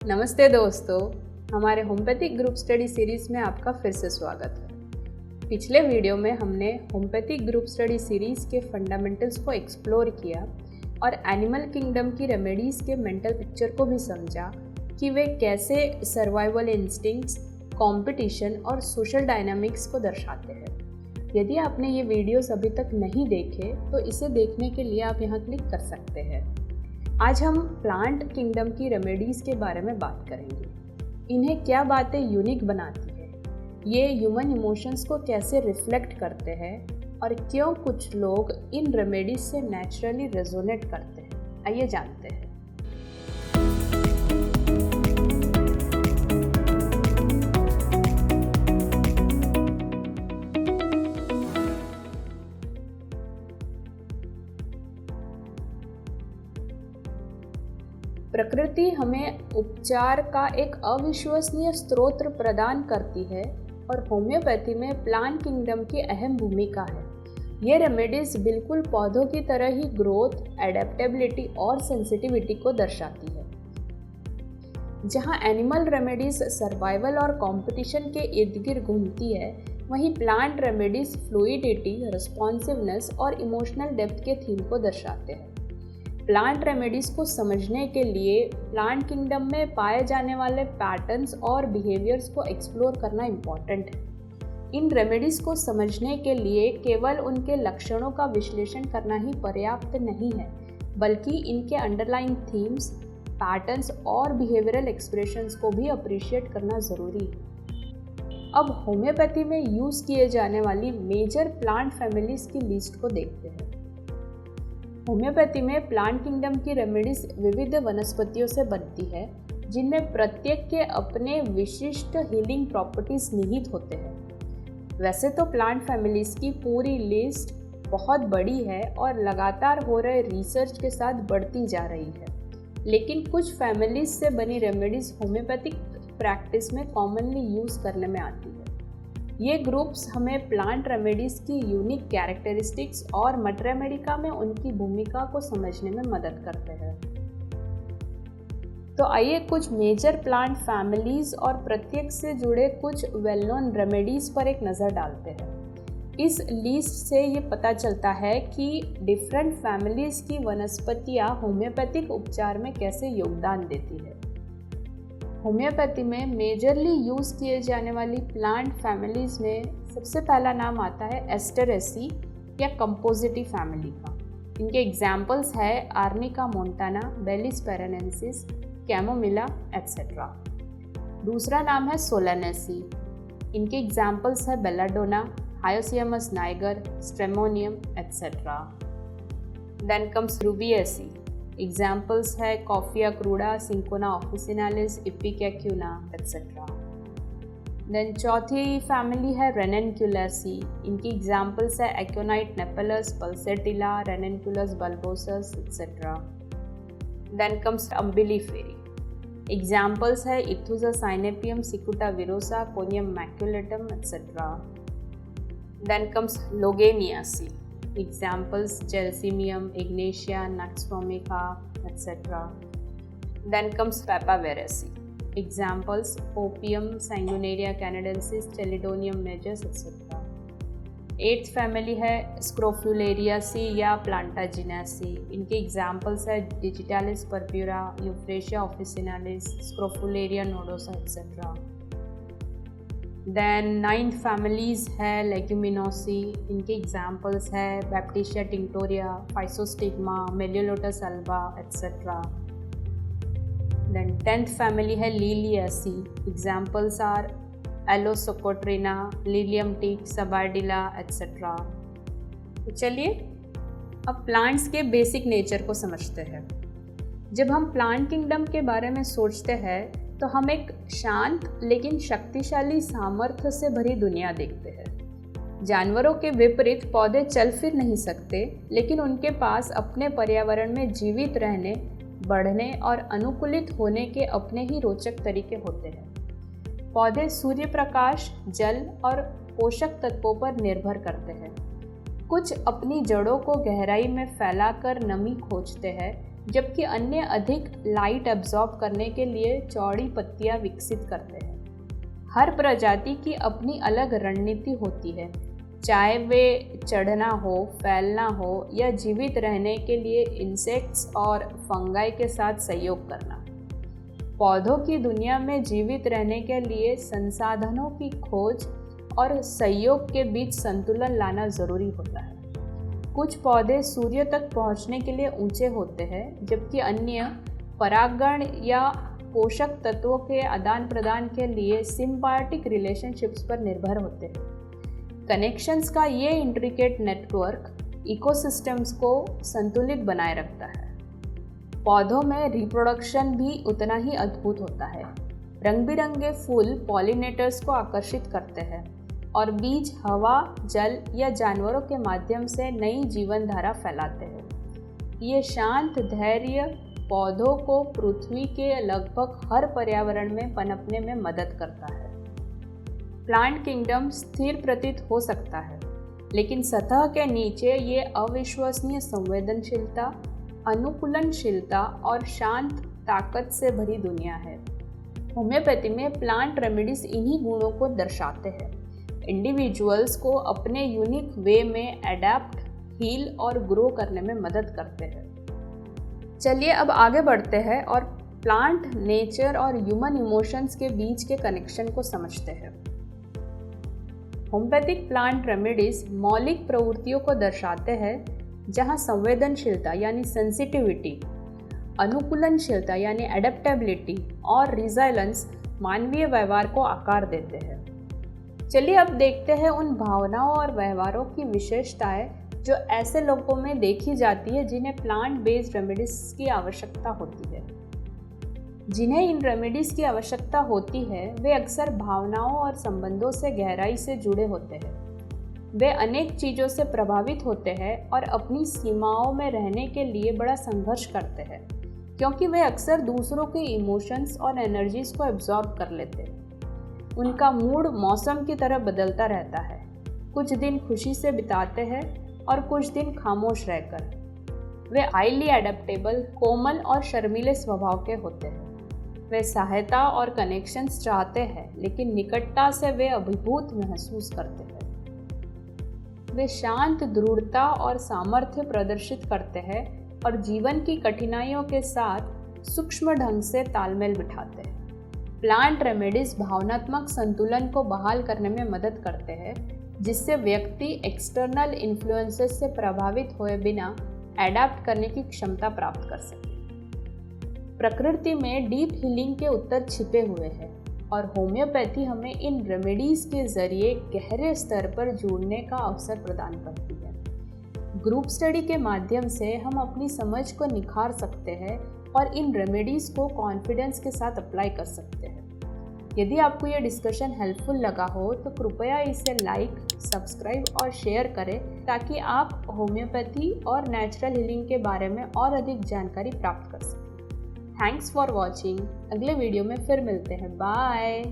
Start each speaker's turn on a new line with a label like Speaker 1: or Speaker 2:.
Speaker 1: नमस्ते दोस्तों, हमारे होम्योपैथिक ग्रुप स्टडी सीरीज़ में आपका फिर से स्वागत है। पिछले वीडियो में हमने होम्योपैथिक ग्रुप स्टडी सीरीज़ के फंडामेंटल्स को एक्सप्लोर किया और एनिमल किंगडम की रेमेडीज़ के मेंटल पिक्चर को भी समझा कि वे कैसे सर्वाइवल इंस्टिंक्ट्स, कंपटीशन और सोशल डायनामिक्स को दर्शाते हैं। यदि आपने ये वीडियोस अभी तक नहीं देखे तो इसे देखने के लिए आप यहाँ क्लिक कर सकते हैं। आज हम प्लांट किंगडम की रेमेडीज़ के बारे में बात करेंगे। इन्हें क्या बातें यूनिक बनाती है, ये ह्यूमन इमोशंस को कैसे रिफ्लेक्ट करते हैं और क्यों कुछ लोग इन रेमेडीज़ से नेचुरली रेजोनेट करते हैं। आइए जानते हैं। प्रकृति हमें उपचार का एक अविश्वसनीय स्रोत प्रदान करती है और होम्योपैथी में प्लांट किंगडम की अहम भूमिका है। ये रेमेडीज बिल्कुल पौधों की तरह ही ग्रोथ, एडेप्टेबिलिटी और सेंसिटिविटी को दर्शाती है। जहाँ एनिमल रेमेडीज सर्वाइवल और कंपटीशन के इर्द गिर्द घूमती है, वहीं प्लांट रेमेडीज फ्लूइडिटी, रिस्पॉन्सिवनेस और इमोशनल डेप्थ के थीम को दर्शाते हैं। प्लांट रेमेडीज को समझने के लिए प्लांट किंगडम में पाए जाने वाले पैटर्न्स और बिहेवियर्स को एक्सप्लोर करना इम्पॉर्टेंट है। इन रेमेडीज को समझने के लिए केवल उनके लक्षणों का विश्लेषण करना ही पर्याप्त नहीं है, बल्कि इनके अंडरलाइंग थीम्स, पैटर्न्स और बिहेवियरल एक्सप्रेशंस को भी अप्रिशिएट करना ज़रूरी है। अब होम्योपैथी में यूज़ किए जाने वाली मेजर प्लांट फैमिलीज की लिस्ट को देखते हैं। होम्योपैथी में प्लांट किंगडम की रेमेडीज विविध वनस्पतियों से बनती है, जिनमें प्रत्येक के अपने विशिष्ट हीलिंग प्रॉपर्टीज निहित होते हैं। वैसे तो प्लांट फैमिलीज की पूरी लिस्ट बहुत बड़ी है और लगातार हो रहे रिसर्च के साथ बढ़ती जा रही है, लेकिन कुछ फैमिलीज से बनी रेमेडीज होम्योपैथिक प्रैक्टिस में कॉमनली यूज़ करने में आती है। ये ग्रुप्स हमें प्लांट रेमेडीज़ की यूनिक कैरेक्टरिस्टिक्स और मटर अमेरिका में उनकी भूमिका को समझने में मदद करते हैं। तो आइए कुछ मेजर प्लांट फैमिलीज़ और प्रत्येक से जुड़े कुछ वेल नोन रेमेडीज़ पर एक नज़र डालते हैं। इस लिस्ट से ये पता चलता है कि डिफरेंट फैमिलीज़ की वनस्पतियाँ होम्योपैथिक उपचार में कैसे योगदान देती है। होम्योपैथी में मेजरली यूज़ किए जाने वाली प्लांट फैमिलीज़ में सबसे पहला नाम आता है एस्टरेसी या कंपोजिटी फैमिली का। इनके एग्जाम्पल्स है Arnica montana, Bellis perennis, Chamomilla etcetera. दूसरा नाम है सोलानेसी। इनके एग्जाम्पल्स है Belladonna, Hyoscyamus niger, Stramonium etcetera. Then comes Rubiaceae. Examples है Coffea cruda, Cinchona officinalis, Ipecacuanha etcetera. Then चौथी फैमिली है रेनेनक्यूलेसी। इनकी एग्जाम्पल्स है Aconite napellus, Pulsatilla, Ranunculus bulbosus etcetera. Then comes Umbelliferae. Examples है Aethusa cynapium, Cicuta virosa, Conium maculatum etcetera. Then comes Loganiaceae. Examples Gelsemium, Ignatia, Nux vomica, etc. Then comes Papaverasi. Examples Opium, Sanguinaria canadensis, Chelidonium majus, etc. Eighth family है Scrophulariaceae या Plantaginaceae. इनके examples है Digitalis purpurea, Euphrasia officinalis, Scrophularia nodosa etcetera. Then ninth families है Leguminosae. इनके examples है Baptisia tinctoria, Physostigma, Melilotus alba etcetera. Then tenth family है Liliaceae. Examples are Aloe socotrina, Lilium टिक, Sabadilla etcetera. तो चलिए अब प्लांट्स के बेसिक नेचर को समझते हैं। जब हम प्लांट किंगडम के बारे में सोचते हैं तो हम एक शांत लेकिन शक्तिशाली सामर्थ्य से भरी दुनिया देखते हैं। जानवरों के विपरीत पौधे चल फिर नहीं सकते, लेकिन उनके पास अपने पर्यावरण में जीवित रहने, बढ़ने और अनुकूलित होने के अपने ही रोचक तरीके होते हैं। पौधे सूर्य प्रकाश, जल और पोषक तत्वों पर निर्भर करते हैं। कुछ अपनी जड़ों को गहराई में फैलाकर नमी खोजते हैं, जबकि अन्य अधिक लाइट एब्जॉर्ब करने के लिए चौड़ी पत्तियां विकसित करते हैं। हर प्रजाति की अपनी अलग रणनीति होती है, चाहे वे चढ़ना हो, फैलना हो या जीवित रहने के लिए इंसेक्ट्स और फंगाई के साथ सहयोग करना। पौधों की दुनिया में जीवित रहने के लिए संसाधनों की खोज और सहयोग के बीच संतुलन लाना जरूरी होता है। कुछ पौधे सूर्य तक पहुंचने के लिए ऊंचे होते हैं, जबकि अन्य परागण या पोषक तत्वों के आदान प्रदान के लिए सिम्बायोटिक रिलेशनशिप्स पर निर्भर होते हैं। कनेक्शंस का ये इंट्रिकेट नेटवर्क इकोसिस्टम्स को संतुलित बनाए रखता है। पौधों में रिप्रोडक्शन भी उतना ही अद्भुत होता है। रंग बिरंगे फूल पॉलिनेटर्स को आकर्षित करते हैं और बीज हवा, जल या जानवरों के माध्यम से नई जीवन धारा फैलाते हैं। ये शांत धैर्य पौधों को पृथ्वी के लगभग हर पर्यावरण में पनपने में मदद करता है। प्लांट किंगडम स्थिर प्रतीत हो सकता है, लेकिन सतह के नीचे ये अविश्वसनीय संवेदनशीलता, अनुकूलनशीलता और शांत ताकत से भरी दुनिया है। होम्योपैथी में प्लांट रेमेडीज इन्हीं गुणों को दर्शाते हैं। इंडिविजुअल्स को अपने यूनिक वे में अडेप्ट, हील और ग्रो करने में मदद करते हैं। चलिए अब आगे बढ़ते हैं और प्लांट, नेचर और ह्यूमन इमोशंस के बीच के कनेक्शन को समझते हैं। होम्योपैथिक प्लांट रेमेडीज मौलिक प्रवृत्तियों को दर्शाते हैं, जहां संवेदनशीलता यानी सेंसिटिविटी, अनुकूलनशीलता यानी एडेप्टेबिलिटी और रिजाइलेंस मानवीय व्यवहार को आकार देते हैं। चलिए अब देखते हैं उन भावनाओं और व्यवहारों की विशेषताएं जो ऐसे लोगों में देखी जाती है जिन्हें प्लांट बेस्ड रेमेडीज की आवश्यकता होती है। जिन्हें इन रेमेडीज की आवश्यकता होती है वे अक्सर भावनाओं और संबंधों से गहराई से जुड़े होते हैं। वे अनेक चीज़ों से प्रभावित होते हैं और अपनी सीमाओं में रहने के लिए बड़ा संघर्ष करते हैं, क्योंकि वे अक्सर दूसरों के इमोशंस और एनर्जीज को एब्जॉर्ब कर लेते हैं। उनका मूड मौसम की तरह बदलता रहता है। कुछ दिन खुशी से बिताते हैं और कुछ दिन खामोश रहकर। वे हाईली एडेप्टेबल, कोमल और शर्मीले स्वभाव के होते हैं। वे सहायता और कनेक्शंस चाहते हैं, लेकिन निकटता से वे अभिभूत महसूस करते हैं। वे शांत, दृढ़ता और सामर्थ्य प्रदर्शित करते हैं और जीवन की कठिनाइयों के साथ सूक्ष्म ढंग से तालमेल बिठाते हैं। प्लांट रेमेडीज भावनात्मक संतुलन को बहाल करने में मदद करते हैं, जिससे व्यक्ति एक्सटर्नल इन्फ्लुएंसेस से प्रभावित हुए बिना एडाप्ट करने की क्षमता प्राप्त कर सके। प्रकृति में डीप हीलिंग के उत्तर छिपे हुए हैं और होम्योपैथी हमें इन रेमेडीज के जरिए गहरे स्तर पर जुड़ने का अवसर प्रदान करती है। ग्रुप स्टडी के माध्यम से हम अपनी समझ को निखार सकते हैं और इन रेमेडीज को कॉन्फिडेंस के साथ अप्लाई कर सकते हैं। यदि आपको यह डिस्कशन हेल्पफुल लगा हो तो कृपया इसे लाइक, सब्सक्राइब और शेयर करें, ताकि आप होम्योपैथी और नेचुरल हीलिंग के बारे में और अधिक जानकारी प्राप्त कर सकें। Thanks for watching. अगले वीडियो में फिर मिलते हैं। बाय।